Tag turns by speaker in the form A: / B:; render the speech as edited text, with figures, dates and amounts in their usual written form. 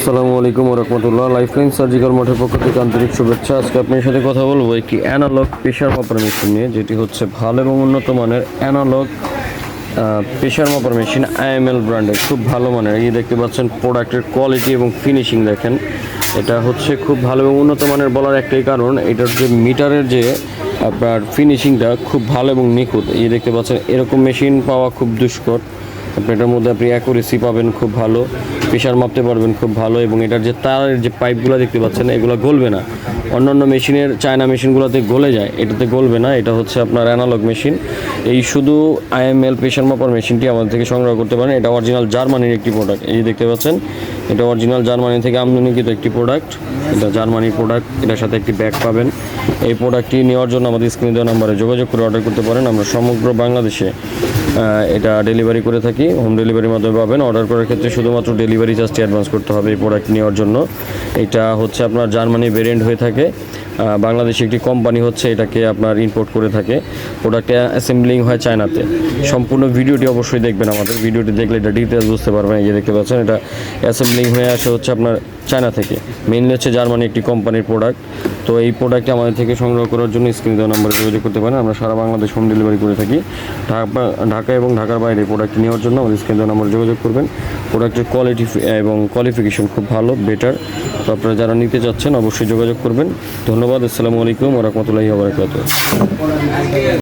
A: আসসালামু আলাইকুম ওয়া রাহমাতুল্লাহ। লাইফলাইন সার্জিক্যাল মাঠের পক্ষ থেকে আন্তরিক শুভেচ্ছা। আজকে আপনার সাথে কথা বলবো একটি অ্যানালগ প্রেশার মাপার মেশিন নিয়ে, যেটি হচ্ছে ভালো এবং উন্নত মানের অ্যানালগ প্রেশার মাপার মেশিন আইএমএল ব্র্যান্ডের, খুব ভালো মানের। এই দেখতে পাচ্ছেন প্রোডাক্টের কোয়ালিটি এবং ফিনিশিং দেখেন, এটা হচ্ছে খুব ভালো এবং উন্নত মানের বলার একটাই কারণ, এটার যে মিটারের যে আপনার ফিনিশিংটা খুব ভালো এবং নিখুঁত। এই দেখতে পাচ্ছেন এরকম মেশিন পাওয়া খুব দুষ্কর। এটার মধ্যে আপনি অ্যাকুরেসি পাবেন খুব ভালো, প্রেশার মাপতে পারবেন খুব ভালো, এবং এটার যে তারের যে পাইপগুলো দেখতে পাচ্ছেন এগুলো গলবে না। অন্যান্য মেশিনের চায়না মেশিনগুলোতে গলে যায়, এটাতে গলবে না। এটা হচ্ছে আপনার অ্যানালগ মেশিন। এই শুধু আইএমএল প্রেশার মাপার মেশিনটি আমাদের থেকে সংগ্রহ করতে পারেন। এটা অরিজিনাল জার্মানির একটি প্রোডাক্ট। এই দেখতে পাচ্ছেন এটা অরিজিনাল জার্মানি থেকে আমদানিকৃত একটি প্রোডাক্ট। এটা জার্মানির প্রোডাক্ট, এটার সাথে একটি ব্যাগ পাবেন। এই প্রোডাক্টটি নেওয়ার জন্য আমাদের স্ক্রিনে দেওয়া নাম্বারে যোগাযোগ করে অর্ডার করতে পারেন। আমরা সমগ্র বাংলাদেশে এটা ডেলিভারি করে থাকি, হোম ডেলিভারির মাধ্যমে পাবেন। অর্ডার করার ক্ষেত্রে শুধুমাত্র ডেলিভারি চার্জটি অ্যাডভান্স করতে হবে এই প্রোডাক্ট নেওয়ার জন্য। এটা হচ্ছে আপনার জার্মানি ভেরিয়েন্ট হয়ে থাকে। বাংলাদেশে একটি কোম্পানি হচ্ছে এটাকে আপনার ইম্পোর্ট করে থাকে। প্রোডাক্টে অ্যাসেম্বলিং হয় চায়নাতে। সম্পূর্ণ ভিডিওটি অবশ্যই দেখবেন, আমাদের ভিডিওটি দেখলে এটা ডিটেলস বুঝতে পারবেন। এই যে দেখতে পাচ্ছেন এটা অ্যাসেম্বলিং হয়ে আসে হচ্ছে আপনার চায়না থেকে, মেইনলি হচ্ছে জার্মানি একটি কোম্পানির প্রোডাক্ট। তো এই প্রোডাক্টটি আমাদের থেকে সংগ্রহ করার জন্য স্ক্রিনে দেওয়া নাম্বারে যোগাযোগ করতে পারেন। আমরা সারা বাংলাদেশ হোম ডেলিভারি করে থাকি। ঢাকা এবং ঢাকার বাইরে প্রোডাক্ট নেওয়ার জন্য আমাদের স্ক্রিনে দেওয়া নাম্বারে যোগাযোগ করবেন। প্রোডাক্টের কোয়ালিটি এবং কোয়ালিফিকেশন খুব ভালো, বেটার। তো আপনারা যারা নিতে চাচ্ছেন অবশ্যই যোগাযোগ করবেন। ধন্যবাদ। আসসালামু আলাইকুম ওয়া রাহমাতুল্লাহি ওয়া বারাকাতুহু।